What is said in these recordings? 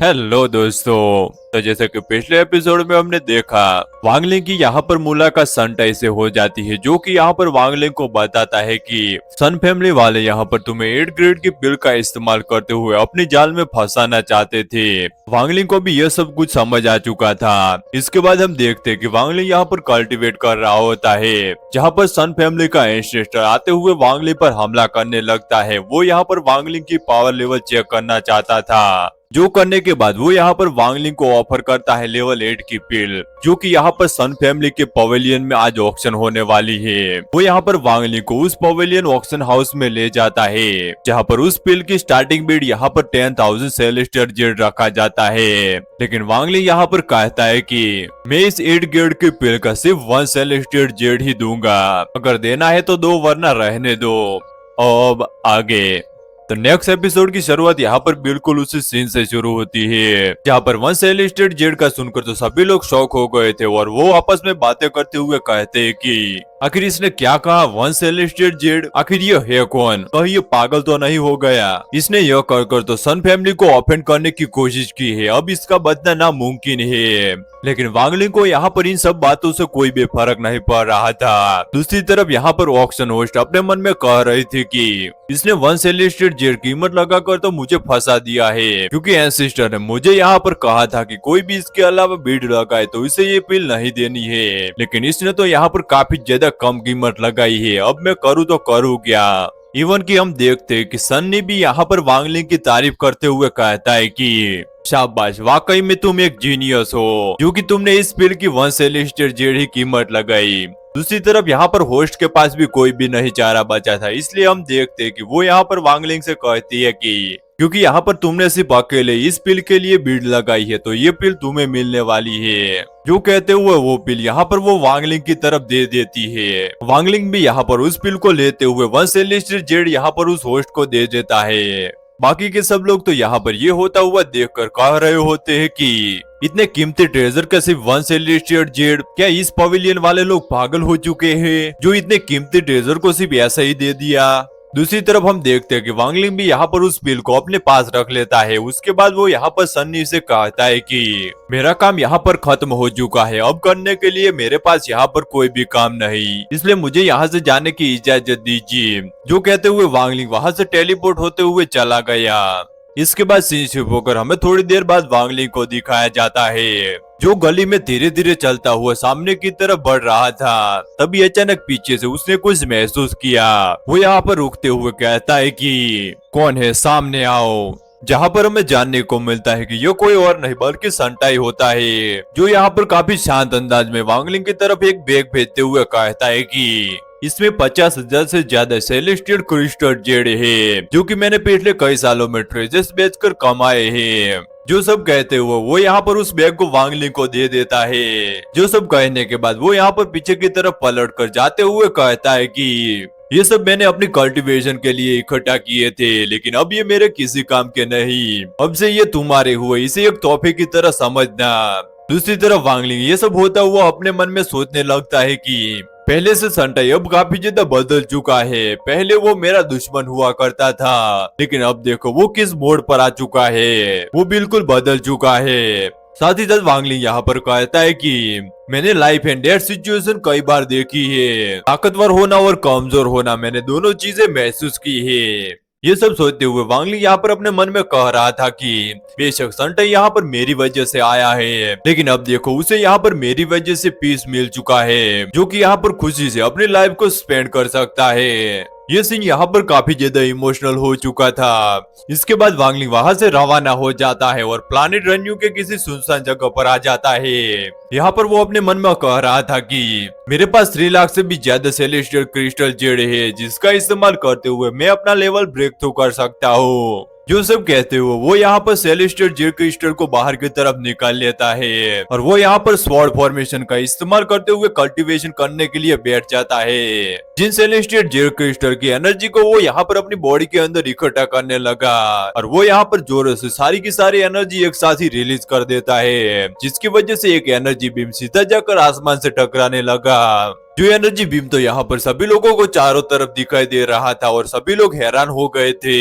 Hello दोस्तों। तो जैसे कि पिछले एपिसोड में हमने देखा वांगलिंग की यहाँ पर मूला का सन ऐसे हो जाती है, जो कि यहाँ पर वांगलिंग को बताता है कि सन फैमिली वाले यहाँ पर तुम्हें 8 ग्रेड की पिल का इस्तेमाल करते हुए अपनी जाल में फंसाना चाहते थे। वांगलिंग को भी यह सब कुछ समझ आ चुका था। इसके बाद हम देखते हैं कि वांगलिंग यहाँ पर कल्टीवेट कर रहा होता है, जहाँ पर सन फैमिली का एंसेस्टर आते हुए वांगलिंग पर हमला करने लगता है। वो यहाँ पर वांगलिंग की पावर लेवल चेक करना चाहता था, जो करने के बाद वो यहाँ पर वांगलिंग को ऑफर करता है लेवल 8 की पिल, जो कि यहाँ पर सन फैमिली के पवेलियन में आज ऑक्शन होने वाली है। वो यहाँ पर वांगलिंग को उस पवेलियन ऑक्शन हाउस में ले जाता है, जहाँ पर उस पिल की स्टार्टिंग बिड यहाँ पर 10,000 सेलेस्टियल जेड रखा जाता है। लेकिन वांगलिंग यहाँ पर कहता है कि मैं इस 8 ग्रेड की पिल का सिर्फ 1 सेलेस्टियल जेड ही दूंगा, अगर देना है तो दो वरना रहने दो। अब आगे तो नेक्स्ट एपिसोड की शुरुआत यहाँ पर बिल्कुल उसी सीन से शुरू होती है, जहाँ पर वन सेलेस्टेड जेड का सुनकर तो सभी लोग शॉक हो गए थे और वो आपस में बातें करते हुए कहते हैं कि आखिर इसने क्या कहा, वन सेलेस्टेड जेड, आखिर ये है कौन? कहीं ये पागल तो नहीं हो गया? इसने यह कर तो सन फैमिली को ऑफेंड करने की कोशिश की है, अब इसका बचना नामुमकिन है। लेकिन वांगलिंग को यहाँ पर इन सब बातों से कोई भी फर्क नहीं पड़ रहा था। दूसरी तरफ यहाँ पर ऑक्शन होस्ट अपने मन में कह रही थी कि इसने वन सेलेस्टेड जेड कीमत लगाकर तो मुझे फंसा दिया है, क्योंकि एंसेस्टर ने मुझे यहाँ पर कहा था कि कोई भी इसके अलावा बीड लगाए तो इसे ये पिल नहीं देनी है, लेकिन इसने तो यहाँ पर काफी ज्यादा कम कीमत लगाई है। अब मैं करूँ तो करूँ क्या? इवन कि हम देखते हैं कि सन्नी भी यहाँ पर वांगलिंग की तारीफ करते हुए कहता है कि शाबाश, वाकई में तुम एक जीनियस हो, क्योंकि तुमने इस पिल की 1 सेलेस्टियल जेड ही कीमत लगाई। दूसरी तरफ यहाँ पर होस्ट के पास भी कोई भी नहीं चारा बचा था, इसलिए हम देखते हैं कि वो यहाँ पर वांगलिंग से कहती है कि क्योंकि यहाँ पर तुमने सिर्फ अकेले इस पिल के लिए बीड लगाई है तो ये पिल तुम्हें मिलने वाली है। जो कहते हुए वो पिल यहाँ पर वो वांगलिंग की तरफ दे देती है। वांगलिंग भी यहाँ पर उस पिल को लेते हुए 1 सेलेस्टियल जेड यहाँ पर उस होस्ट को दे देता है। बाकी के सब लोग तो यहाँ पर ये होता हुआ देखकर कह रहे होते हैं कि इतने कीमती ट्रेजर का सिर्फ 1 सेलेस्टियल जेड, क्या इस पवेलियन वाले लोग पागल हो चुके हैं जो इतने कीमती ट्रेजर को सिर्फ ऐसा ही दे दिया? दूसरी तरफ हम देखते हैं कि वांगलिंग भी यहाँ पर उस पिल को अपने पास रख लेता है। उसके बाद वो यहाँ पर सन्नी से कहता है कि मेरा काम यहाँ पर खत्म हो चुका है, अब करने के लिए मेरे पास यहाँ पर कोई भी काम नहीं, इसलिए मुझे यहाँ से जाने की इजाजत दीजिए। जो कहते हुए वांगलिंग वहाँ से टेलीपोर्ट होते हुए चला गया। इसके बाद सीन शिफ्ट होकर हमें थोड़ी देर बाद वांगलिंग को दिखाया जाता है, जो गली में धीरे धीरे चलता हुआ सामने की तरफ बढ़ रहा था। तभी अचानक पीछे से उसने कुछ महसूस किया। वो यहाँ पर रुकते हुए कहता है कि कौन है, सामने आओ। जहाँ पर हमें जानने को मिलता है कि ये कोई और नहीं बल्कि संटाई होता है, जो यहाँ पर काफी शांत अंदाज में वांगलिंग की तरफ एक बैग भेजते हुए कहता है कि इसमें 50,000 से ज्यादा सेलेस्टियल क्रिस्टल जेड है, जो कि मैंने पिछले कई सालों में ट्रेजर्स बेचकर कमाए हैं। जो सब कहते हुए वो यहाँ पर उस बैग को वांगलिंग को दे देता है। जो सब कहने के बाद वो यहाँ पर पीछे की तरफ पलट कर जाते हुए कहता है कि ये सब मैंने अपनी कल्टीवेशन के लिए इकट्ठा किए थे, लेकिन अब ये मेरे किसी काम के नहीं, अब से ये तुम्हारे हुए, इसे एक तोहफे की तरह समझना। दूसरी तरफ वांगलिंग ये सब होता हुआ अपने मन में सोचने लगता है कि पहले से संटाई अब काफी ज्यादा बदल चुका है। पहले वो मेरा दुश्मन हुआ करता था, लेकिन अब देखो वो किस मोड़ पर आ चुका है, वो बिल्कुल बदल चुका है। साथ ही साथ वांगलिंग यहाँ पर कहता है कि मैंने लाइफ एंड डेथ सिचुएशन कई बार देखी है, ताकतवर होना और कमजोर होना मैंने दोनों चीजें महसूस की है। ये सब सोचते हुए वांगलिंग यहाँ पर अपने मन में कह रहा था कि बेशक संटाई यहाँ पर मेरी वजह से आया है, लेकिन अब देखो उसे यहाँ पर मेरी वजह से पीस मिल चुका है, जो कि यहाँ पर खुशी से अपनी लाइफ को स्पेंड कर सकता है। ये सीन यहाँ पर काफी ज्यादा इमोशनल हो चुका था। इसके बाद वांगलिंग वहां से रवाना हो जाता है और प्लानिट रन्यू के किसी सुनसान जगह पर आ जाता है। यहाँ पर वो अपने मन में कह रहा था कि मेरे पास 3 लाख से भी ज्यादा सेलेस्टियल क्रिस्टल जेड है, जिसका इस्तेमाल करते हुए मैं अपना लेवल ब्रेक थ्रू कर सकता हूँ। जो सब कहते हुए वो यहाँ पर सेलेस्टियल जेड क्रिस्टल को बाहर की तरफ निकाल लेता है और वो यहाँ पर स्वॉर्ड फॉर्मेशन का इस्तेमाल करते हुए कल्टीवेशन करने के लिए बैठ जाता है। जिन सेलेस्टियल जेड क्रिस्टल की एनर्जी को वो यहाँ पर अपनी बॉडी के अंदर इकट्ठा करने लगा और वो यहाँ पर जोरों से सारी की सारी एनर्जी एक साथ ही रिलीज कर देता है, जिसकी वजह से एक एनर्जी बीम सीधा जाकर आसमान से टकराने लगा। जो एनर्जी बीम तो यहाँ पर सभी लोगों को चारों तरफ दिखाई दे रहा था और सभी लोग हैरान हो गए थे।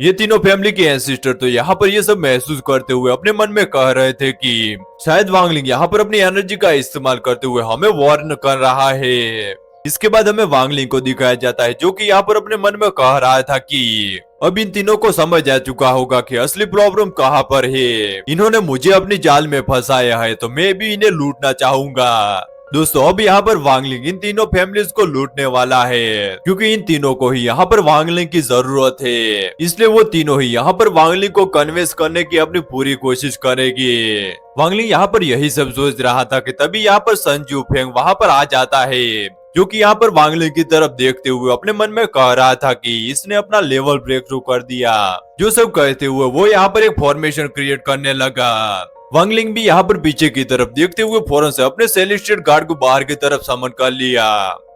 ये तीनों फैमिली के एंसेस्टर तो यहाँ पर ये सब महसूस करते हुए अपने मन में कह रहे थे कि शायद वांगलिंग यहाँ पर अपनी एनर्जी का इस्तेमाल करते हुए हमें वार्न कर रहा है। इसके बाद हमें वांगलिंग को दिखाया जाता है जो कि यहाँ पर अपने मन में कह रहा था कि अब इन तीनों को समझ आ चुका होगा कि असली प्रॉब्लम कहाँ पर है। इन्होंने मुझे अपनी जाल में फंसाया है तो मैं भी इन्हें लूटना चाहूंगा। दोस्तों अब यहाँ पर वांगलिंग इन तीनों फैमिलीज को लूटने वाला है क्योंकि इन तीनों को ही यहाँ पर वांगलिंग की जरूरत है। इसलिए वो तीनों ही यहाँ पर वांगलिंग को कन्विंस करने की अपनी पूरी कोशिश करेगी। वांगलिंग यहाँ पर यही सब सोच रहा था कि तभी यहाँ पर सन जूफेंग वहाँ पर आ जाता है जो कि यहाँ पर वांगलिंग की तरफ देखते हुए अपने मन में कह रहा था कि इसने अपना लेवल ब्रेक थ्रू कर दिया। जो सब कहते हुए वो यहाँ पर एक फॉर्मेशन क्रिएट करने लगा। वांगलिंग भी यहाँ पर पीछे की तरफ देखते हुए फौरन से अपने सेलेस्टियल गार्ड को बाहर की तरफ समन कर लिया।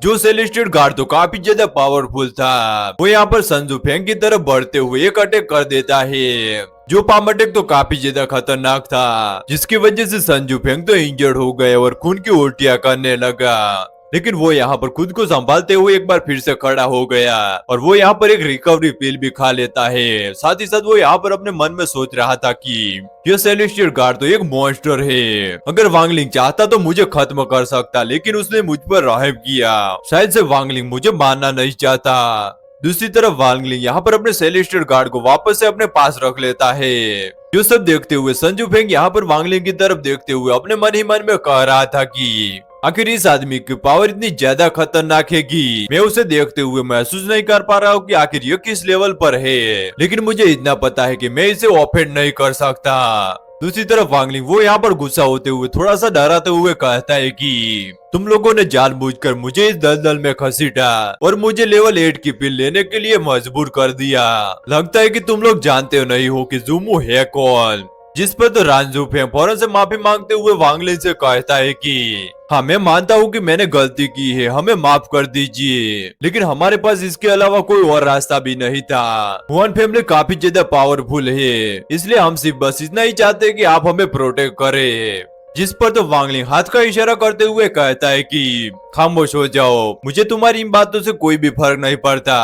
जो सेलेस्टियल गार्ड तो काफी ज्यादा पावरफुल था वो यहाँ पर सन जूफेंग की तरफ बढ़ते हुए एक अटैक कर देता है। जो पाम अटैक तो काफी ज्यादा खतरनाक था जिसकी वजह से सन जूफेंग तो इंजर्ड हो गए और खून की उल्टियां करने लगा। लेकिन वो यहाँ पर खुद को संभालते हुए एक बार फिर से खड़ा हो गया और वो यहाँ पर एक रिकवरी पिल भी खा लेता है। साथ ही साथ वो यहाँ पर अपने मन में सोच रहा था कि ये सेलेस्टियल गार्ड तो एक मॉन्स्टर है। अगर वांगलिंग चाहता तो मुझे खत्म कर सकता लेकिन उसने मुझ पर रहम किया। शायद से वांगलिंग मुझे मारना नहीं चाहता। दूसरी तरफ वांगलिंग यहाँ पर अपने सेलेस्टियल गार्ड को वापस से अपने पास रख लेता है। जो सब देखते हुए सन जूफेंग यहाँ पर वांगलिंग की तरफ देखते हुए अपने मन ही मन में कह रहा था कि आखिर इस आदमी की पावर इतनी ज्यादा खतरनाक है कि मैं उसे देखते हुए महसूस नहीं कर पा रहा हूँ कि आखिर ये किस लेवल पर है। लेकिन मुझे इतना पता है कि मैं इसे ऑफेंड नहीं कर सकता। दूसरी तरफ वांगलिंग वो यहाँ पर गुस्सा होते हुए थोड़ा सा डराते हुए कहता है कि तुम लोगों ने जानबूझकर मुझे इस दलदल में घसीटा और मुझे लेवल 8 की पिल लेने के लिए मजबूर कर दिया। लगता है कि तुम लोग जानते नहीं हो कि ज़ूमू है कौन। जिस पर तो रानजूफेंग फौरन से माफी मांगते हुए वांगलिंग से कहता है कि हाँ मैं मानता हूँ कि मैंने गलती की है, हमें माफ कर दीजिए। लेकिन हमारे पास इसके अलावा कोई और रास्ता भी नहीं था। हुआन फैमिली काफी ज्यादा पावरफुल है इसलिए हम सिर्फ बस इतना ही चाहते हैं कि आप हमें प्रोटेक्ट करें। जिस पर तो वांगलिंग हाथ का इशारा करते हुए कहता है कि खामोश हो जाओ, मुझे तुम्हारी इन बातों से कोई भी फर्क नहीं पड़ता।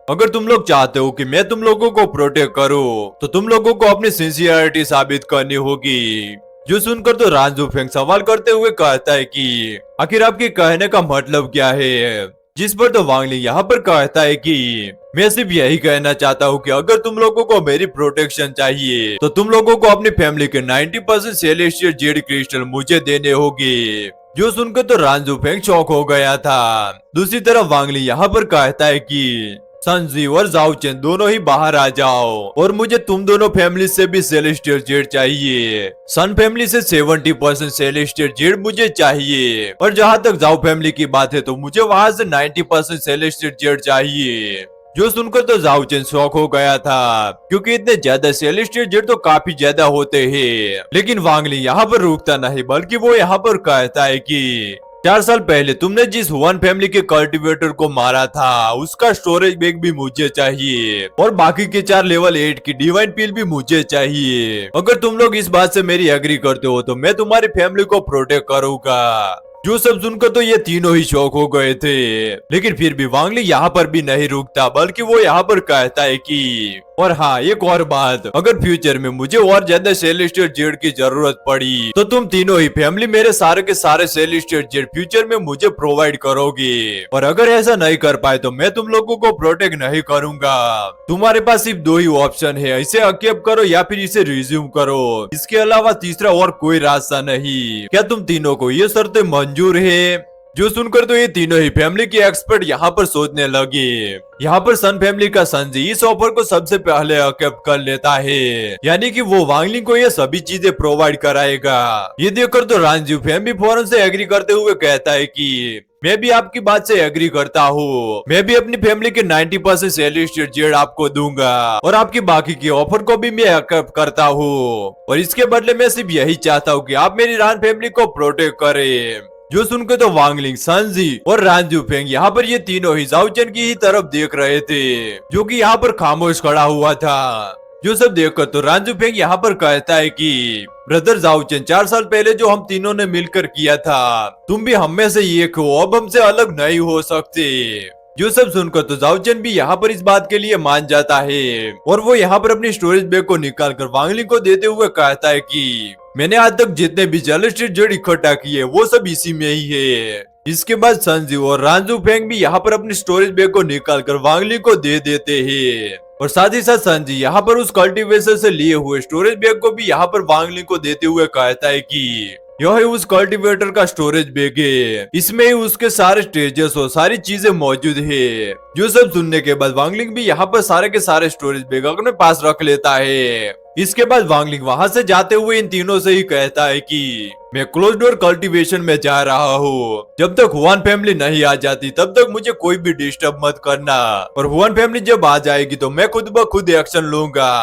अगर तुम लोग चाहते हो कि मैं तुम लोगों को प्रोटेक्ट करूं, तो तुम लोगों को अपनी सिंसियरिटी साबित करनी होगी। जो सुनकर तो रानजूफेंग सवाल करते हुए कहता है कि आखिर आपके कहने का मतलब क्या है। जिस पर तो वांगलिंग यहाँ पर कहता है कि मैं सिर्फ यही कहना चाहता हूँ कि अगर तुम लोगों को मेरी प्रोटेक्शन चाहिए तो तुम लोगों को अपनी फैमिली के 90% सेलेस्टियल जेड क्रिस्टल मुझे देने होंगे। जो सुनकर तो रानजूफेंग शॉक हो गया था। दूसरी तरफ वांगलिंग यहाँ पर कहता है कि संजी और जाओचेन दोनों ही बाहर आ जाओ और मुझे तुम दोनों फैमिली से भी सेलेस्टियल जेड चाहिए। सन फैमिली से 70% सेलेस्टियल जेड मुझे चाहिए और जहाँ तक जाओ फैमिली की बात है तो मुझे वहाँ से 90% सेलेस्टियल जेड चाहिए। जो सुनकर तो जाओचेन शॉक हो गया था क्योंकि इतने ज्यादा सेलेस्टियल जेड तो काफी ज्यादा होते हैं। लेकिन वांगलिंग यहाँ पर रुकता नहीं बल्कि वो यहाँ पर कहता है कि 4 साल पहले तुमने जिस हुआन फैमिली के कल्टीवेटर को मारा था उसका स्टोरेज बैग भी मुझे चाहिए और बाकी के 4 लेवल 8 की डिवाइन पिल भी मुझे चाहिए। अगर तुम लोग इस बात से मेरी एग्री करते हो तो मैं तुम्हारी फैमिली को प्रोटेक्ट करूंगा। जो सब सुनकर तो ये तीनों ही शौक हो गए थे। लेकिन फिर भी वांगलिंग यहाँ पर भी नहीं रुकता बल्कि वो यहाँ पर कहता है कि और हाँ एक और बात, अगर फ्यूचर में मुझे और ज्यादा सेलेस्टियल जेड की जरूरत पड़ी तो तुम तीनों ही फैमिली मेरे सारे के सारे सेलेस्टियल जेड फ्यूचर में मुझे प्रोवाइड करोगे। और अगर ऐसा नहीं कर पाए तो मैं तुम लोगों को प्रोटेक्ट नहीं करूंगा। तुम्हारे पास सिर्फ 2 ही ऑप्शन है, इसे एक्सेप्ट करो या फिर इसे रिज्यूम करो। इसके अलावा तीसरा और कोई रास्ता नहीं। क्या तुम तीनों को ये शर्तें मंजूर है? जो सुनकर तो ये तीनों ही फैमिली के एक्सपर्ट यहाँ पर सोचने लगे। यहाँ पर सन फैमिली का संजी इस ऑफर को सबसे पहले एक्सेप्ट कर लेता है, यानी कि वो वांगलिंग को ये सभी चीजें प्रोवाइड कराएगा। ये देखकर तो रानजूफेंग भी फौरन से एग्री करते हुए कहता है कि मैं भी आपकी बात से एग्री करता हूँ। मैं भी अपनी फैमिली के 90% सेलेस्टियल जेड आपको दूंगा और आपकी बाकी की ऑफर को भी मैं एक्सेप्ट करता हूँ। और इसके बदले मैं सिर्फ यही चाहता हूँ कि आप मेरी रान फैमिली को प्रोटेक्ट करें। जो सुनकर तो वांगलिंग, संजी और रानजूफेंग यहाँ पर ये तीनों ही जाओचेन की ही तरफ देख रहे थे जो कि यहाँ पर खामोश खड़ा हुआ था। जो सब देखकर तो रानजूफेंग यहाँ पर कहता है कि ब्रदर जाओचन, 4 साल पहले जो हम तीनों ने मिलकर किया था, तुम भी हम में से एक हो, अब हमसे अलग नहीं हो सकते। जो सब सुनकर तो जाओचन भी यहाँ पर इस बात के लिए मान जाता है और वो यहाँ पर अपनी स्टोरेज बैग को निकाल कर वांगलिंग को देते हुए कहता है कि मैंने आज तक जितने भी जल स्ट्रीट जड़ इकट्ठा किए वो सब इसी में ही है। इसके बाद संजीव और रांझू फेंग भी यहाँ पर अपनी स्टोरेज बैग को निकाल कर वांगलिंग को दे देते हैं और साथ ही साथ संजी यहाँ पर उस कल्टीवेटर से लिए हुए स्टोरेज बैग को भी यहाँ पर वांगलिंग को देते हुए कहता है कि यह है उस कल्टीवेटर का स्टोरेज बैग है, इसमें ही उसके सारे स्टेजेस और सारी चीजें मौजूद है। जो सब सुनने के बाद वांगलिंग भी यहाँ पर सारे के सारे स्टोरेज बैग अपने पास रख लेता है। इसके बाद वांगलिंग वहां से जाते हुए इन तीनों से ही कहता है कि मैं क्लोज डोर कल्टीवेशन में जा रहा हूँ, जब तक हुआन फैमिली नहीं आ जाती तब तक मुझे कोई भी डिस्टर्ब मत करना, और हुआन फैमिली जब आ जाएगी तो मैं खुद ब खुद एक्शन लूंगा।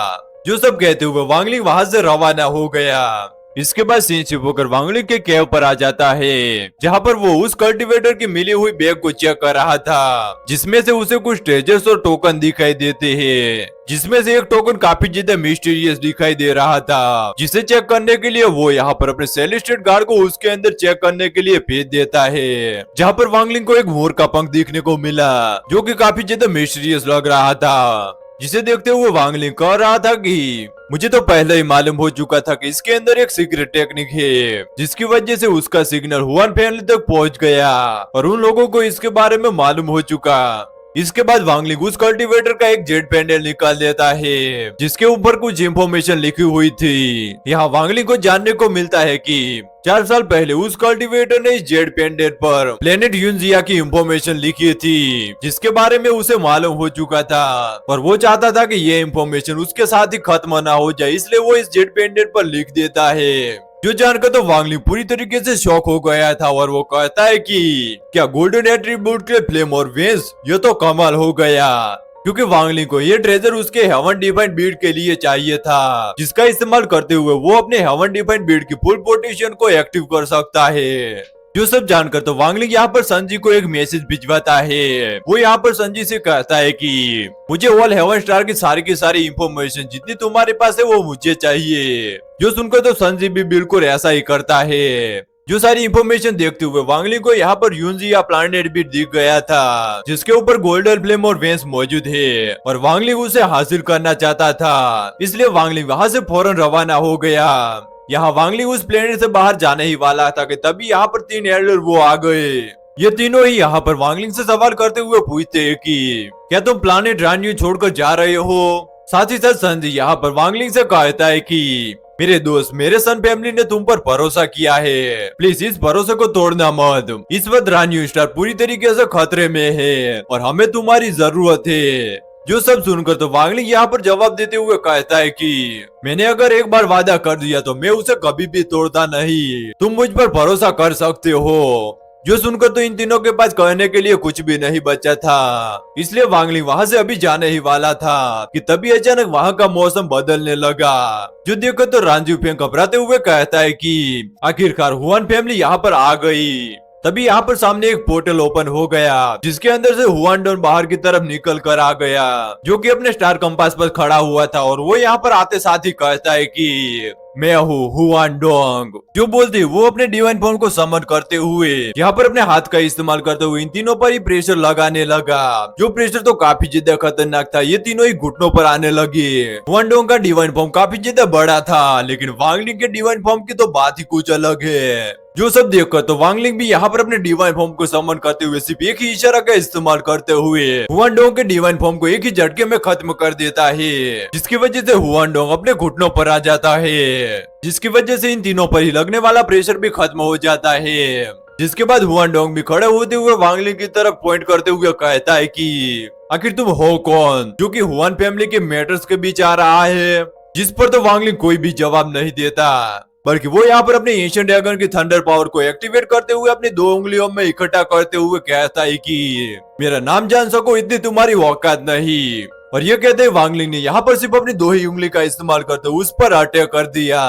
जो सब कहते हुए वांगलिंग वहां से रवाना हो गया। इसके बाद सीन शिफ्ट होकर वांगलिंग के केव पर आ जाता है, जहाँ पर वो उस कल्टीवेटर की मिली हुई बैग को चेक कर रहा था, जिसमें से उसे कुछ स्टेजेस और टोकन दिखाई देते हैं, जिसमें से एक टोकन काफी ज्यादा मिस्टीरियस दिखाई दे रहा था, जिसे चेक करने के लिए वो यहाँ पर अपने सेलेस्टेड गार्ड को उसके अंदर चेक करने के लिए भेज देता है, जहाँ पर वांगलिंग को एक मोर का पंख देखने को मिला, जो कि काफी ज्यादा मिस्टीरियस लग रहा था। जिसे देखते हुए वांगलिंग कह रहा था कि मुझे तो पहले ही मालूम हो चुका था कि इसके अंदर एक सीक्रेट टेक्निक है, जिसकी वजह से उसका सिग्नल हुआन फैमिली तक पहुंच गया और उन लोगों को इसके बारे में मालूम हो चुका। इसके बाद वांगलिंग उस कल्टीवेटर का एक जेट पैनल निकाल देता है, जिसके ऊपर कुछ इंफॉर्मेशन लिखी हुई थी। यहाँ वांगलिंग को जानने को मिलता है कि 4 साल पहले उस कल्टीवेटर ने इस जेट पैनल पर प्लेनेट यूनजिया की इंफॉर्मेशन लिखी थी, जिसके बारे में उसे मालूम हो चुका था, और वो चाहता था कि ये इंफॉर्मेशन उसके साथ ही खत्म ना हो जाए, इसलिए वो इस जेट पैनल पर लिख देता है। जो जानकर तो वांगलिंग पूरी तरीके से शॉक हो गया था और वो कहता है कि क्या गोल्डन एट्रीब्यूट के फ्लेम और वेंस, ये तो कमाल हो गया, क्योंकि वांगलिंग को ये ट्रेजर उसके हेवन डिफाइंड बीट के लिए चाहिए था, जिसका इस्तेमाल करते हुए वो अपने हेवन डिफाइंड बीट की फुल पोटेंशियल को एक्टिव कर सकता है। जो सब जानकर तो वांगलिंग यहाँ पर संजी को एक मैसेज भिजवाता है। वो यहाँ पर संजी से कहता है कि मुझे ऑल हेवन स्टार की सारी इंफॉर्मेशन जितनी तुम्हारे पास है वो मुझे चाहिए। जो सुनकर तो संजी भी बिल्कुल ऐसा ही करता है। जो सारी इंफॉर्मेशन देखते हुए वांगलिंग को यहाँ पर यूनजिया प्लैनेट भी दिख गया था, जिसके ऊपर गोल्डन फ्लेम और वेंस मौजूद है, और वांगलिंग उसे हासिल करना चाहता था, इसलिए वांगलिंग वहां से फौरन रवाना हो गया। यहाँ वांगलिंग उस प्लेनेट से बाहर जाने ही वाला था कि तभी यहाँ पर 3 एल्डर वो आ गए। ये तीनों ही यहाँ पर वांगलिंग से सवाल करते हुए पूछते हैं कि क्या तुम प्लैनेट रान्यू छोड़कर जा रहे हो। साथ ही साथ संजी यहाँ पर वांगलिंग से कहता है कि मेरे दोस्त, मेरे सन फैमिली ने तुम पर भरोसा किया है, प्लीज इस भरोसे को तोड़ना मत। इस वक्त रान्यू स्टार पूरी तरीके से खतरे में है और हमें तुम्हारी जरूरत है। जो सब सुनकर तो वांगलिंग यहाँ पर जवाब देते हुए कहता है कि मैंने अगर एक बार वादा कर दिया तो मैं उसे कभी भी तोड़ता नहीं, तुम मुझ पर भरोसा कर सकते हो। जो सुनकर तो इन तीनों के पास कहने के लिए कुछ भी नहीं बचा था, इसलिए वांगलिंग वहां से अभी जाने ही वाला था कि तभी अचानक वहां का मौसम बदलने लगा। जो देखकर तो रांझू फेंग घबराते हुए कहता है कि आखिरकार हुआन फैमिली यहाँ पर आ गई। तभी यहाँ पर सामने एक पोर्टल ओपन हो गया, जिसके अंदर से हुआन डॉन बाहर की तरफ निकल कर आ गया, जो कि अपने स्टार कंपास पर खड़ा हुआ था, और वो यहाँ पर आते साथ ही कहता है कि मैं हूँ हुआन डोंग। जो बोलते वो अपने डिवाइन फॉर्म को समन करते हुए यहाँ पर अपने हाथ का इस्तेमाल करते हुए इन तीनों पर ही प्रेशर लगाने लगा। जो प्रेशर तो काफी ज्यादा खतरनाक था, ये तीनों ही घुटनों पर आने लगे। हुआन डोंग का डिवाइन फॉर्म काफी ज्यादा बड़ा था, लेकिन वांगलिंग के डिवाइन फॉर्म की तो बात ही कुछ अलग है। जो सब देखकर तो वांगलिंग भी यहाँ पर अपने डिवाइन फॉर्म को समन करते हुए सिर्फ एक ही इशारा का इस्तेमाल करते हुए हुआन डोंग के डिवाइन फॉर्म को एक ही झटके में खत्म कर देता है, जिसकी वजह से हुआन डोंग अपने घुटनों पर आ जाता है, जिसकी वजह से इन तीनों पर ही लगने वाला प्रेशर भी खत्म हो जाता है। जिसके बाद हुआन डोंग भी खड़े होते हुए वांगलिंग की तरफ पॉइंट करते हुए कहता है कि आखिर तुम हो कौन, जो कि हुआन फैमिली के मैटर्स के बीच आ रहा है। जिस पर तो वांगलिंग कोई भी जवाब नहीं देता, बल्कि वो यहाँ पर अपने एशियन ड्रैगन की थंडर पावर को एक्टिवेट करते हुए अपनी 2 उंगलियों में इकट्ठा करते हुए कहता है कि मेरा नाम जान सको इतनी तुम्हारी औकात नहीं। और ये कहते वांगलिंग ने यहाँ पर सिर्फ अपनी 2 ही उंगली का इस्तेमाल करते उस पर अटैक कर दिया।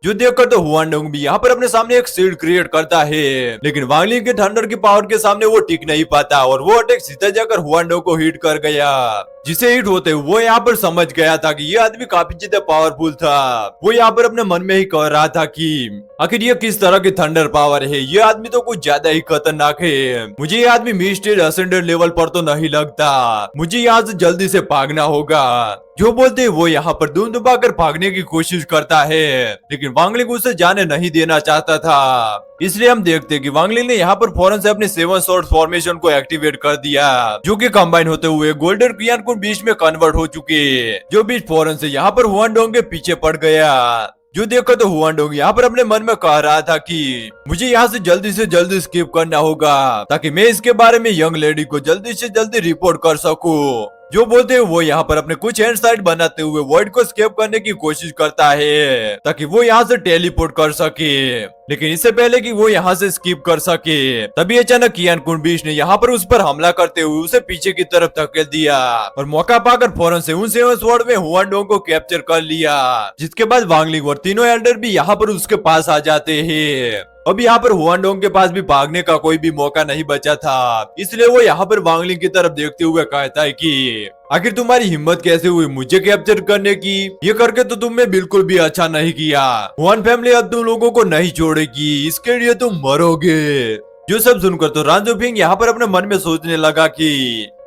जो देखकर तो हुआनडोंग भी यहाँ पर अपने सामने एक शील्ड क्रिएट करता है, लेकिन वांगलिंग के थंडर की पावर के सामने वो टिक नहीं पाता और वो अटैक सीधा जाकर हुआनडोंग को हिट कर गया। जिसे हिट होते वो यहाँ पर समझ गया था कि ये आदमी काफी ज्यादा पावरफुल था। वो यहाँ पर अपने मन में ही कह रहा था कि आखिर ये किस तरह की थंडर पावर है, ये आदमी तो कुछ ज्यादा ही खतरनाक है। मुझे ये आदमी मिस्टर असेंडेंट लेवल पर तो नहीं लगता, मुझे यहाँ से जल्दी से भागना होगा। जो बोलते वो यहाँ पर धूम धुमाकर भागने की कोशिश करता है, लेकिन वांगलिंग उसे जाने नहीं देना चाहता था। इसलिए हम देखते हैं कि वांगलिंग ने यहाँ पर फौरन से अपने 7 स्वॉर्ड फॉर्मेशन को एक्टिवेट कर दिया, जो कि कंबाइन होते हुए गोल्डन क्रियानकुन बीच में कन्वर्ट हो चुके, जो बीच फौरन से यहाँ पर हुआनडोंग के पीछे पड़ गया। जो देखकर तो हुआनडोंग यहाँ पर अपने मन में कह रहा था कि मुझे यहाँ से जल्दी स्किप करना होगा, ताकि मैं इसके बारे में यंग लेडी को जल्दी से जल्दी रिपोर्ट कर सकूं। जो बोलते हैं वो यहाँ पर अपने कुछ हैंड साइड बनाते हुए वर्ल्ड को स्केप करने की कोशिश करता है, ताकि वो यहाँ से टेलीपोर्ट कर सके। लेकिन इससे पहले कि वो यहाँ से स्किप कर सके, तभी अचानक कियानकुन बीच ने यहाँ पर उस पर हमला करते हुए उसे पीछे की तरफ धकेल दिया और मौका पाकर फौरन से उन 7 स्वॉर्ड में हुआनडोंग को कैप्चर कर लिया। जिसके बाद वांगलिंग और तीनों एल्डर भी यहाँ पर उसके पास आ जाते हैं। अब यहाँ पर हुआनडोंग के पास भी भागने का कोई भी मौका नहीं बचा था, इसलिए वो यहाँ पर वांगलिंग की तरफ देखते हुए कहता है कि आखिर तुम्हारी हिम्मत कैसे हुई मुझे कैप्चर करने की, ये करके तो तुमने बिल्कुल भी अच्छा नहीं किया। हुआन फैमिली अब तुम लोगों को नहीं छोड़ेगी, इसके लिए तुम मरोगे। जो सब सुनकर तो रांझो फिंग यहाँ पर अपने मन में सोचने लगा कि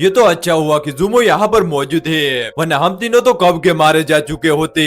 ये तो अच्छा हुआ कि ज़ूमो यहाँ पर मौजूद है, वरना हम तीनों तो कब के मारे जा चुके होते।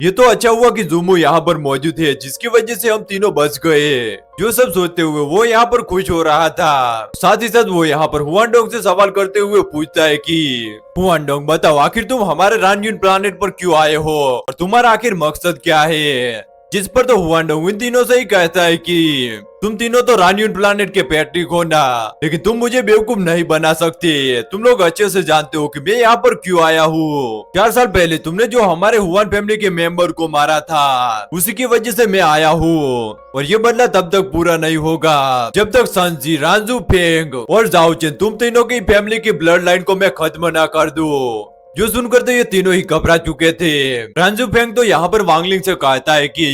ये तो अच्छा हुआ कि ज़ूमो यहाँ पर मौजूद है, जिसकी वजह से हम तीनों बच गए। जो सब सोचते हुए वो यहाँ पर खुश हो रहा था। साथ ही साथ वो यहाँ पर हुआनडोंग से सवाल करते हुए पूछता है कि हुआनडोंग बताओ, आखिर तुम हमारे रानयून प्लानेट पर क्यों आए हो और तुम्हारा आखिर मकसद क्या है। जिस पर तो हुआनडोंग इन तीनों से ही कहता है कि तुम तीनों तो रानयून प्लानेट के पैट्रिक हो ना, लेकिन तुम मुझे बेवकूफ नहीं बना सकते। तुम लोग अच्छे से जानते हो कि मैं यहाँ पर क्यों आया हूँ। 4 साल पहले तुमने जो हमारे हुआन फैमिली के मेंबर को मारा था, उसी की वजह से मैं आया हूँ और ये बदला तब तक पूरा नहीं होगा जब तक संजी, रांझो फेंग और जाओचेन तुम तीनों की फैमिली की ब्लड लाइन को मैं खत्म ना कर दूं। जो सुनकर तो ये तीनों ही घबरा चुके थे। रांझो फेंग तो यहाँ पर वांगलिंग से कहता है कि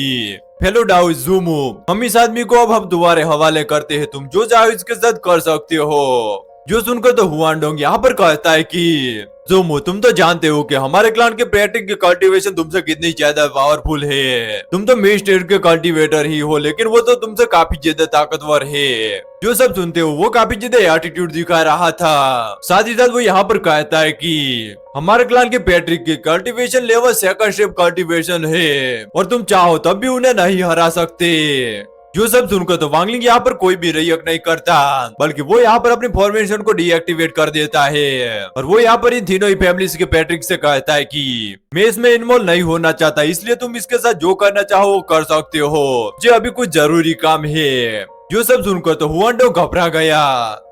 हेलो डाओ ज़ूमो, हम इस आदमी को अब हम तुम्हारे हवाले करते हैं, तुम जो चाहो इसके साथ कर सकते हो। जो सुनकर तो हुआनडोंग यहाँ पर कहता है कि ज़ूमो तुम तो जानते हो कि हमारे क्लान के पैट्रिक की कल्टीवेशन तुमसे कितनी ज्यादा पावरफुल है। तुम तो मिस्टर के कल्टीवेटर ही हो, लेकिन वो तो तुमसे काफी ज्यादा ताकतवर है। जो सब सुनते हो वो काफी ज्यादा एटीट्यूड दिखा रहा था। साथ ही साथ वो यहाँ पर कहता है कि हमारे क्लान के पैट्रिक की cultivation level 2nd step cultivation है और तुम चाहो तब भी उन्हें नहीं हरा सकते। जो सब सुनकर तो वांगलिंग यहाँ पर कोई भी रिएक्ट नहीं करता, बल्कि वो यहाँ पर अपनी फॉर्मेशन को डीएक्टिवेट कर देता है और वो यहाँ पर इन तीनों ही फैमिलीज के पैट्रिक से कहता है कि मैं इसमें इन्वॉल्व नहीं होना चाहता, इसलिए तुम इसके साथ जो करना चाहो वो कर सकते हो, मुझे अभी कुछ जरूरी काम है। जो सब सुनकर तो हुआनडोंग घबरा गया,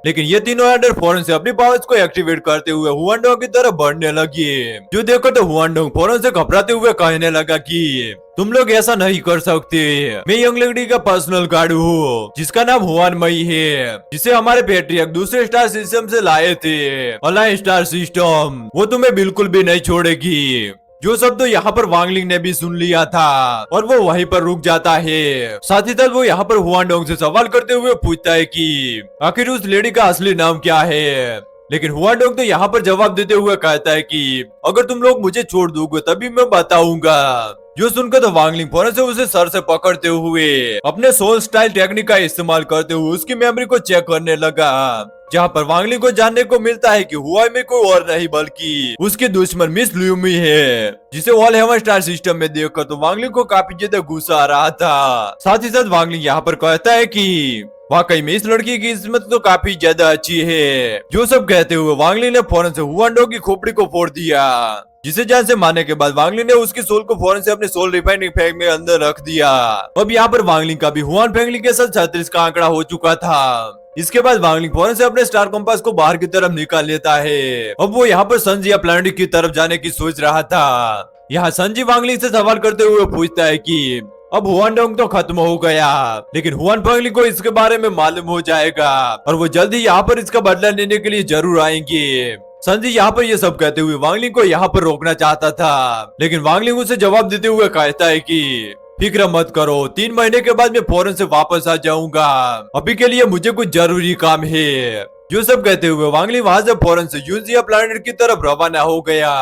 लेकिन ये तीनों एल्डर फौरन से अपनी पावर्स को एक्टिवेट करते हुए हुआनडोंग की तरफ बढ़ने लगे। जो देखकर तो हुआनडोंग फौरन से घबराते हुए कहने लगा कि तुम लोग ऐसा नहीं कर सकते, मैं यंग लेडी का पर्सनल गार्ड हूँ जिसका नाम हुआन मई है, जिसे हमारे पैट्रियक दूसरे स्टार सिस्टम से लाए थे, अलायंस स्टार सिस्टम। वो तुम्हें बिल्कुल भी नहीं छोड़ेगी। जो शब्द तो यहाँ पर वांगलिंग ने भी सुन लिया था और वो वहीं पर रुक जाता है। साथ ही साथ वो यहाँ पर हुआनडोंग से सवाल करते हुए पूछता है कि आखिर उस लेडी का असली नाम क्या है। लेकिन हुआनडोंग तो यहाँ पर जवाब देते हुए कहता है कि अगर तुम लोग मुझे छोड़ दोगे तभी मैं बताऊंगा। जो सुनकर तो वांगलिंग फौरन से उसे सर से पकड़ते हुए अपने सोल स्टाइल टेक्निक का इस्तेमाल करते हुए उसकी मेमोरी को चेक करने लगा, जहाँ पर वांगलिंग को जानने को मिलता है कि हुआई में कोई और नहीं बल्कि उसकी दुश्मन मिस ल्यूमी है, जिसे ऑल हेवन स्टार सिस्टम में देखकर तो वांगलिंग को काफी ज्यादा गुस्सा आ रहा था। साथ ही साथ वांगलिंग यहाँ पर कहता है कि वाकई में इस लड़की की किस्मत तो काफी ज्यादा अच्छी है। जो सब कहते हुए वांगलिंग ने फौरन से हुआनडोंग की खोपड़ी को फोड़ दिया, जिसे जान से मारने के बाद वांगलिंग ने उसकी सोल को फौरन से अपने सोल रिफाइनिंग फैंग में अंदर रख दिया। अब यहाँ पर वांगलिंग का भी हुआन फैंगली के साथ 36 का आंकड़ा हो चुका था। इसके बाद वांगलिंग फौरन से अपने स्टार कंपास को बाहर की तरफ निकाल लेता है। अब वो यहाँ पर संजी या प्लानिट की तरफ जाने की सोच रहा था। यहाँ संजी वांगलिंग से सवाल करते हुए पूछता है कि अब हुआनडोंग तो खत्म हो गया, लेकिन हुआन फैंगली को इसके बारे में मालूम हो जाएगा और वो जल्दी यहाँ पर इसका बदला लेने के लिए जरूर आएंगे। संजी यहाँ पर ये सब कहते हुए वांगलिंग को यहाँ पर रोकना चाहता था, लेकिन वांगलिंग उसे जवाब देते हुए कहता है कि फिक्र मत करो, 3 महीने के बाद मैं फौरन से वापस आ जाऊंगा। अभी के लिए मुझे कुछ जरूरी काम है। जो सब कहते हुए वांगली वहां से फौरन से यूजिया प्लैनेट की तरफ रवाना हो गया।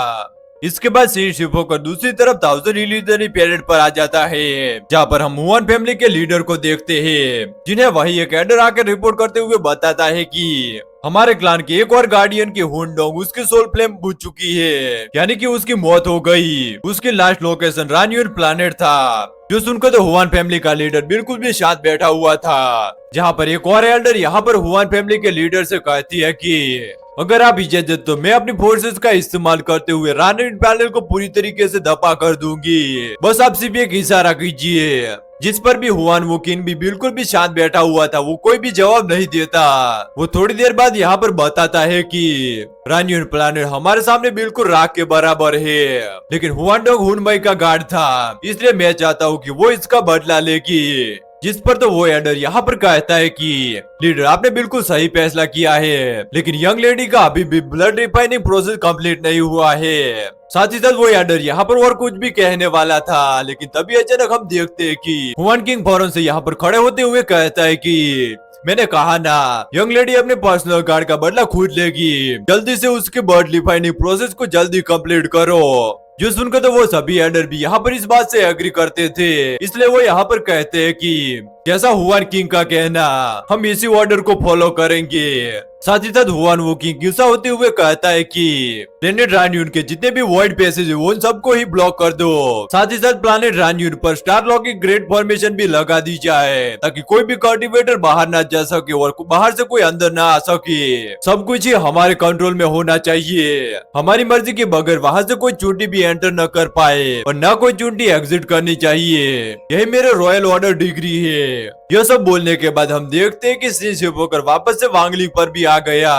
इसके बाद शिप होकर दूसरी तरफ थाउजेंड इल्यूजनरी प्लेनेट पर आ जाता है, जहाँ पर हम हुआन फैमिली के लीडर को देखते हैं, जिन्हें वही एक एडर आकर रिपोर्ट करते हुए बताता है कि हमारे क्लान के एक और गार्डियन की हुंडोंग उसकी सोल फ्लेम बुझ चुकी है, यानी कि उसकी मौत हो गई। उसकी लास्ट लोकेशन रान्यून प्लैनेट था। जो सुनकर तो हुआन फैमिली का लीडर बिल्कुल भी शांत बैठा हुआ था, जहाँ पर एक और एल्डर यहाँ पर हुआन फैमिली के लीडर से कहती है कि अगर आप इजाजत तो मैं अपनी फोर्सेस का इस्तेमाल करते हुए रान्यून प्लैनेट को पूरी तरीके से धपा कर दूंगी, बस आप सिर्फ एक इशारा कीजिए। जिस पर भी हुआन वोकिन भी बिल्कुल भी शांत बैठा हुआ था, वो कोई भी जवाब नहीं देता। वो थोड़ी देर बाद यहाँ पर बताता है कि रान्यून प्लैनेट हमारे सामने बिल्कुल राख के बराबर है, लेकिन हुआनडोंग हुनमई का गार्ड था, इसलिए मैं चाहता हूँ कि वो इसका बदला लेगी। जिस पर तो वो एडर यहाँ पर कहता है कि लीडर आपने बिल्कुल सही फैसला किया है, लेकिन यंग लेडी का अभी भी ब्लड रिफाइनिंग प्रोसेस कंप्लीट नहीं हुआ है। साथ ही साथ वो एडर यहाँ पर और कुछ भी कहने वाला था, लेकिन तभी अचानक हम देखते हैं कि हुआन किंग फौरन से यहाँ पर खड़े होते हुए कहता है कि मैंने कहा ना, यंग लेडी अपने पर्सनल गार्ड का बदला खुद लेगी। जल्दी से उसके ब्लड रिफाइनिंग प्रोसेस को जल्दी कंप्लीट करो। जो सुनकर तो वो सभी एडर भी यहाँ पर इस बात से एग्री करते थे, इसलिए वो यहाँ पर कहते हैं कि जैसा हुआन किंग का कहना, हम इसी ऑर्डर को फॉलो करेंगे। साथ ही साथ हुआन वो किंग गुस्सा होते हुए कहता है कि प्लेनेट रान्यून के जितने भी वॉइड पैसेज है उन सबको ही ब्लॉक कर दो। साथ ही साथ प्लेनेट रान्यून पर स्टार लॉक की ग्रेट फॉर्मेशन भी लगा दी जाए, ताकि कोई भी कल्टीवेटर बाहर ना जा सके और बाहर से कोई अंदर ना आ सके। सब कुछ ही हमारे कंट्रोल में होना चाहिए। हमारी मर्जी के बगैर वहाँ से कोई चूंटी भी एंटर न कर पाए और न कोई चूंटी एग्जिट करनी चाहिए। यही मेरे रॉयल ऑर्डर डिग्री है। यह सब बोलने के बाद हम देखते हैं कि शिप होकर वापस से वांगलिंग पर भी आ गया,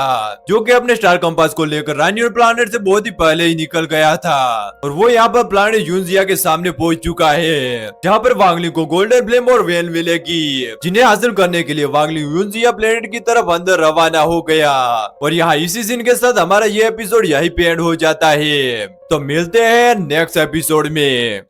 जो कि अपने स्टार कंपास को लेकर रान्यून प्लैनेट से बहुत ही पहले ही निकल गया था। और वो यहाँ पर प्लैनेट यूजिया के सामने पहुंच चुका है, जहाँ पर वांगलिंग को गोल्डन फ्लेम और वेन मिलेगी, जिन्हें हासिल करने के लिए वांगलिंग यूजिया प्लैनेट की तरफ अंदर रवाना हो गया। और यहाँ इसी सीन के साथ हमारा ये एपिसोड यही पे एंड हो जाता है। तो मिलते हैं नेक्स्ट एपिसोड में।